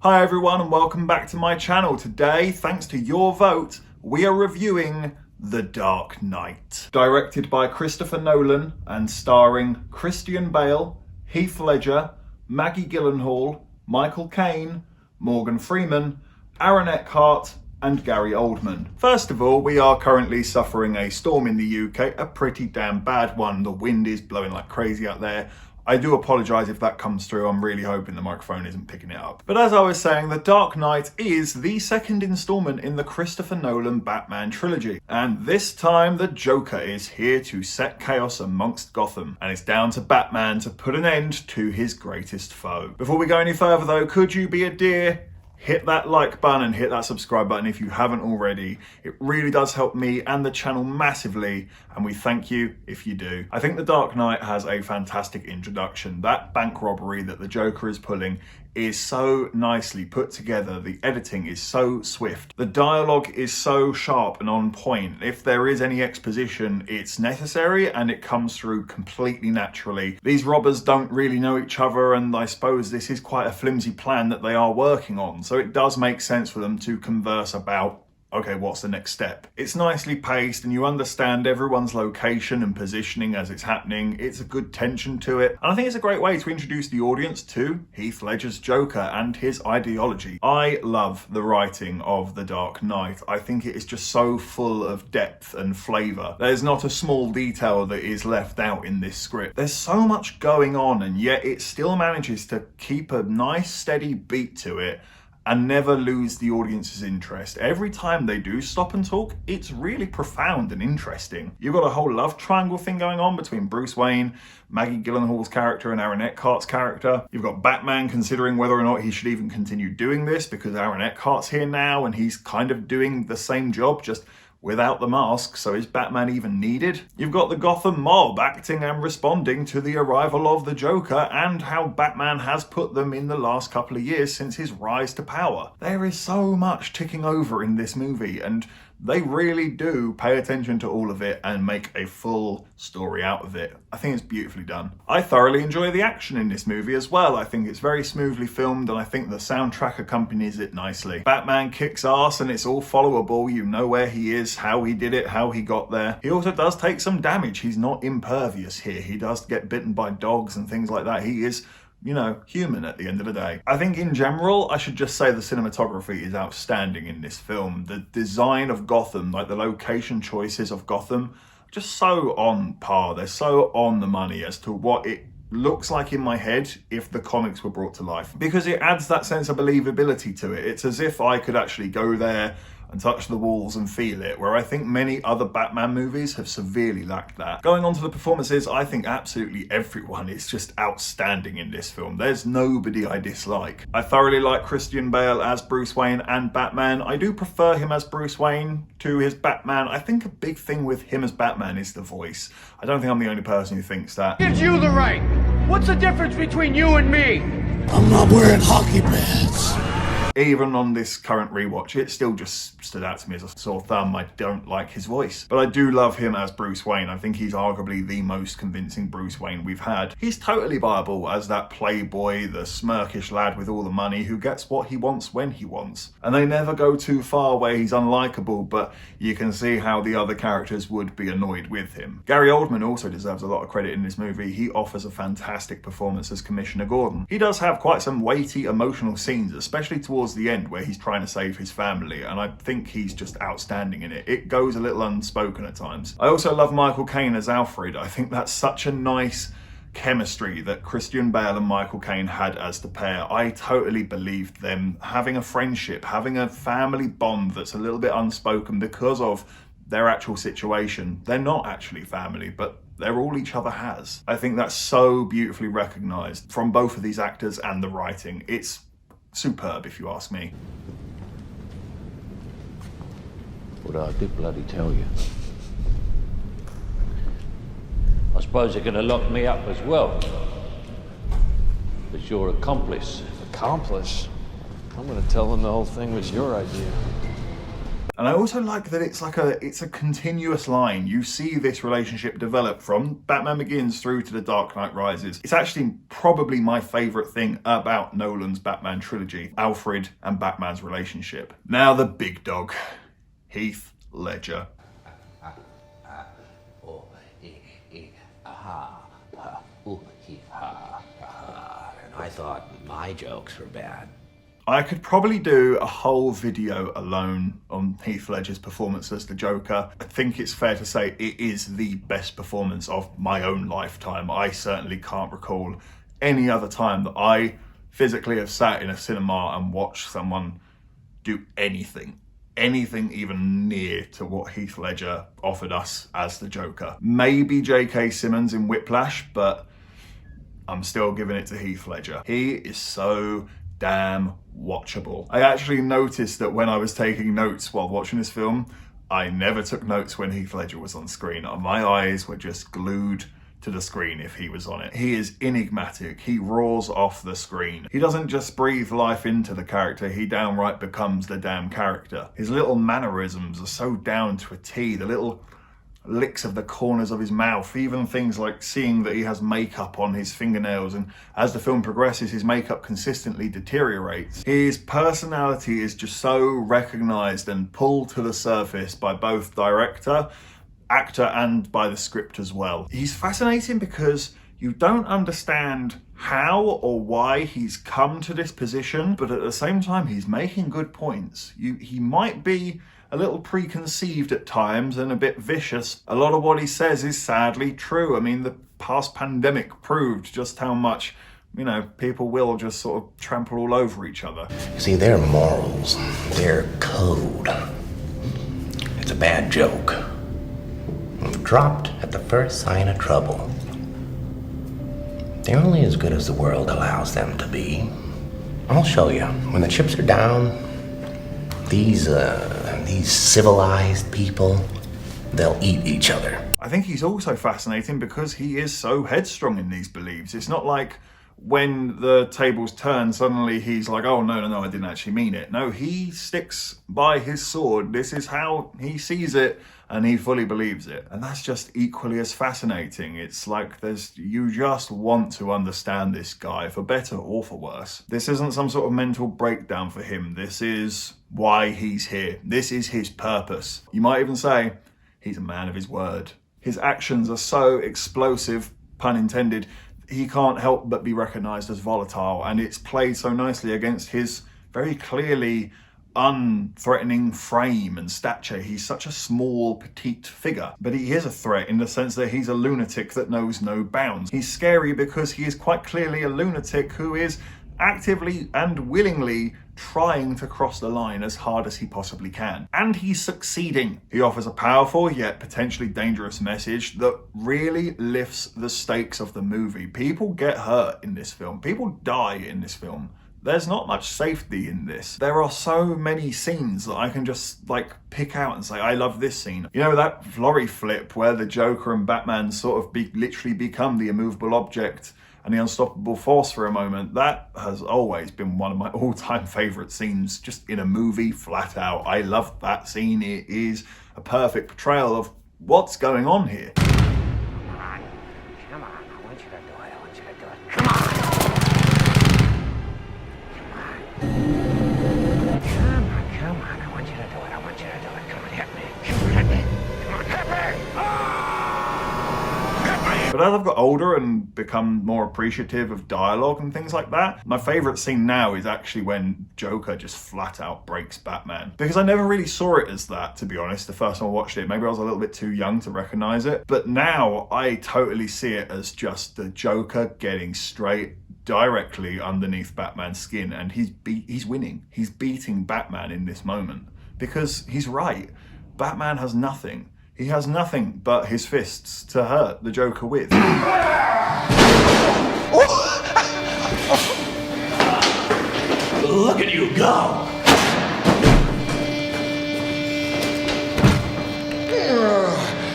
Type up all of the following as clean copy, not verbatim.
Hi everyone and welcome back to my channel. Today, thanks to your vote, we are reviewing The Dark Knight. Directed by Christopher Nolan and starring Christian Bale, Heath Ledger, Maggie Gyllenhaal, Michael Caine, Morgan Freeman, Aaron Eckhart, and Gary Oldman. First of all, we are currently suffering a storm in the UK, a pretty damn bad one. The wind is blowing like crazy out there. I do apologise if that comes through. I'm really hoping the microphone isn't picking it up. But as I was saying, The Dark Knight is the second instalment in the Christopher Nolan Batman trilogy. And this time, the Joker is here to set chaos amongst Gotham. And it's down to Batman to put an end to his greatest foe. Before we go any further though, could you be a dear? Hit that like button and hit that subscribe button if you haven't already. It really does help me and the channel massively, and we thank you if you do. I think The Dark Knight has a fantastic introduction. That bank robbery that the Joker is pulling is so nicely put together. The editing is so swift. The dialogue is so sharp and on point. If there is any exposition, it's necessary and it comes through completely naturally. These robbers don't really know each other, and I suppose this is quite a flimsy plan that they are working on. So it does make sense for them to converse about, okay, what's the next step? It's nicely paced and you understand everyone's location and positioning as it's happening. It's a good tension to it. And I think it's a great way to introduce the audience to Heath Ledger's Joker and his ideology. I love the writing of The Dark Knight. I think it is just so full of depth and flavour. There's not a small detail that is left out in this script. There's so much going on, and yet it still manages to keep a nice steady beat to it and never lose the audience's interest. Every time they do stop and talk, it's really profound and interesting. You've got a whole love triangle thing going on between Bruce Wayne, Maggie Gyllenhaal's character, and Aaron Eckhart's character. You've got Batman considering whether or not he should even continue doing this because Aaron Eckhart's here now and he's kind of doing the same job, just without the mask, so is Batman even needed? You've got the Gotham mob acting and responding to the arrival of the Joker and how Batman has put them in the last couple of years since his rise to power. There is so much ticking over in this movie, and they really do pay attention to all of it and make a full story out of it. I think it's beautifully done. I thoroughly enjoy the action in this movie as well. I think it's very smoothly filmed and I think the soundtrack accompanies it nicely. Batman kicks ass and it's all followable. You know where he is, how he did it, how he got there. He also does take some damage. He's not impervious here. He does get bitten by dogs and things like that. He is, you know, human at the end of the day. I think in general, I should just say the cinematography is outstanding in this film. The design of Gotham, like the location choices of Gotham, just so on par. They're so on the money as to what it looks like in my head if the comics were brought to life. Because it adds that sense of believability to it. It's as if I could actually go there and touch the walls and feel it, where I think many other Batman movies have severely lacked that. Going on to the performances, I think absolutely everyone is just outstanding in this film. There's nobody I dislike. I thoroughly like Christian Bale as Bruce Wayne and Batman. I do prefer him as Bruce Wayne to his Batman. I think a big thing with him as Batman is the voice. I don't think I'm the only person who thinks that. Gives you the right. What's the difference between you and me? I'm not wearing hockey pads. Even on this current rewatch, it still just stood out to me as a sore thumb. I don't like his voice, but I do love him as Bruce Wayne. I think he's arguably the most convincing Bruce Wayne we've had. He's totally viable as that playboy, the smirkish lad with all the money who gets what he wants when he wants. And they never go too far where he's unlikable, but you can see how the other characters would be annoyed with him. Gary Oldman also deserves a lot of credit in this movie. He offers a fantastic performance as Commissioner Gordon. He does have quite some weighty emotional scenes, especially towards the end where he's trying to save his family, and I think he's just outstanding in it. It goes a little unspoken at times. I also love Michael Caine as Alfred. I think that's such a nice chemistry that Christian Bale and Michael Caine had as the pair. I totally believed them having a friendship, having a family bond that's a little bit unspoken because of their actual situation. They're not actually family, but they're all each other has. I think that's so beautifully recognised from both of these actors and the writing. It's superb, if you ask me. Well, I did bloody tell you. I suppose they're gonna lock me up as well. As your accomplice. Accomplice? I'm gonna tell them the whole thing was your idea. And I also like that it's a continuous line. You see this relationship develop from Batman Begins through to The Dark Knight Rises. It's actually probably my favorite thing about Nolan's Batman trilogy, Alfred and Batman's relationship. Now the big dog, Heath Ledger. And I thought my jokes were bad. I could probably do a whole video alone on Heath Ledger's performance as the Joker. I think it's fair to say it is the best performance of my own lifetime. I certainly can't recall any other time that I physically have sat in a cinema and watched someone do anything even near to what Heath Ledger offered us as the Joker. Maybe J.K. Simmons in Whiplash, but I'm still giving it to Heath Ledger. He is so damn watchable. I actually noticed that when I was taking notes while watching this film, I never took notes when Heath Ledger was on screen. My eyes were just glued to the screen if he was on it. He is enigmatic. He roars off the screen. He doesn't just breathe life into the character, he downright becomes the damn character. His little mannerisms are so down to a T. The little licks of the corners of his mouth, even things like seeing that he has makeup on his fingernails, and as the film progresses his makeup consistently deteriorates. His personality is just so recognized and pulled to the surface by both director, actor, and by the script as well. He's fascinating because you don't understand how or why he's come to this position, but at the same time he's making good points. He might be a little preconceived at times and a bit vicious. A lot of what he says is sadly true. I mean, the past pandemic proved just how much, people will just sort of trample all over each other. See, their morals, their code, it's a bad joke. Dropped at the first sign of trouble. They're only as good as the world allows them to be. I'll show you. When the chips are down, these civilized people, they'll eat each other. I think he's also fascinating because he is so headstrong in these beliefs. It's not like when the tables turn, suddenly he's like, oh, no, I didn't actually mean it. No, he sticks by his sword. This is how he sees it, and he fully believes it. And that's just equally as fascinating. It's like you just want to understand this guy, for better or for worse. This isn't some sort of mental breakdown for him. This is why he's here. This is his purpose. You might even say he's a man of his word. His actions are so explosive, pun intended, he can't help but be recognized as volatile, and it's played so nicely against his very clearly unthreatening frame and stature. He's such a small, petite figure, but he is a threat in the sense that he's a lunatic that knows no bounds. He's scary because he is quite clearly a lunatic who is actively and willingly trying to cross the line as hard as he possibly can. And he's succeeding. He offers a powerful yet potentially dangerous message that really lifts the stakes of the movie. People get hurt in this film. People die in this film. There's not much safety in this. There are so many scenes that I can just pick out and say, I love this scene. That lorry flip where the Joker and Batman sort of literally become the immovable object and the unstoppable force for a moment. That has always been one of my all-time favorite scenes just in a movie, flat out. I love that scene. It is a perfect portrayal of what's going on here. Come on, I want you to do it. Come on! Come on, I want you to do it. Come on, hit me. Come on, hit me! But as I've got older and become more appreciative of dialogue and things like that, my favourite scene now is actually when Joker just flat out breaks Batman. Because I never really saw it as that, to be honest, the first time I watched it. Maybe I was a little bit too young to recognise it. But now I totally see it as just the Joker getting straight directly underneath Batman's skin, and he's winning. He's beating Batman in this moment. Because he's right. Batman has nothing. He has nothing but his fists to hurt the Joker with. Look at you go!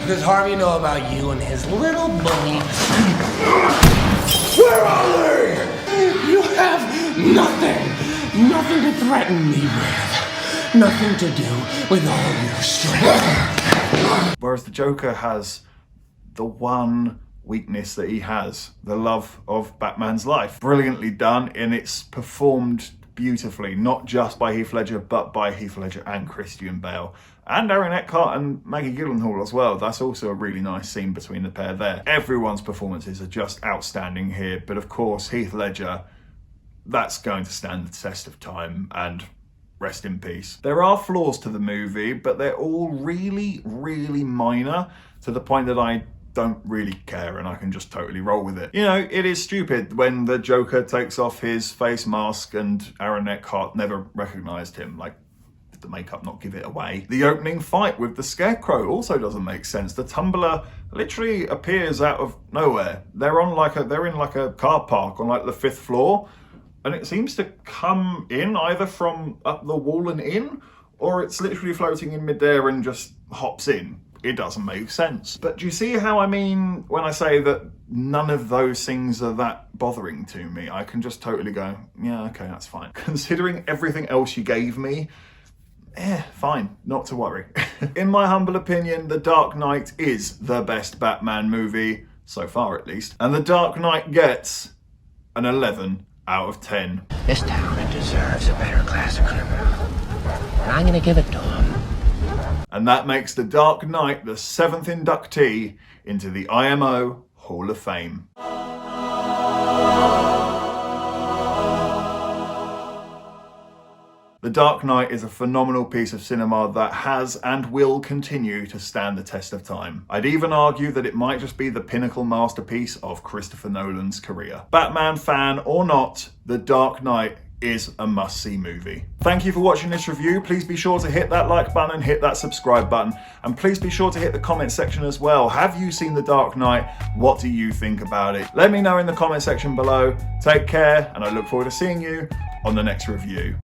What does Harvey know about you and his little bully? Where are they? You have nothing to threaten me with. Nothing to do with all your strength. Whereas the Joker has the one weakness that he has, the love of Batman's life. Brilliantly done, and it's performed beautifully, not just by Heath Ledger, but by Heath Ledger and Christian Bale. And Aaron Eckhart and Maggie Gyllenhaal as well. That's also a really nice scene between the pair there. Everyone's performances are just outstanding here, but of course Heath Ledger, that's going to stand the test of time, and rest in peace. There are flaws to the movie, but they're all really, really minor, to the point that I don't really care and I can just totally roll with it. You know, it is stupid when the Joker takes off his face mask and Aaron Eckhart never recognised him. Like, did the makeup not give it away? The opening fight with the Scarecrow also doesn't make sense. The Tumbler literally appears out of nowhere. They're in like a car park on like the 5th floor, and it seems to come in either from up the wall and in, or it's literally floating in midair and just hops in. It doesn't make sense. But do you see how I mean when I say that none of those things are that bothering to me? I can just totally go, yeah, okay, that's fine. Considering everything else you gave me, fine, not to worry. In my humble opinion, The Dark Knight is the best Batman movie, so far at least. And The Dark Knight gets an 11 out of 10. This town deserves a better class of criminal, and I'm gonna give it to him. And that makes The Dark Knight the 7th inductee into the IMO Hall of Fame. The Dark Knight is a phenomenal piece of cinema that has and will continue to stand the test of time. I'd even argue that it might just be the pinnacle masterpiece of Christopher Nolan's career. Batman fan or not, The Dark Knight is a must-see movie. Thank you for watching this review. Please be sure to hit that like button and hit that subscribe button. And please be sure to hit the comment section as well. Have you seen The Dark Knight? What do you think about it? Let me know in the comment section below. Take care, and I look forward to seeing you on the next review.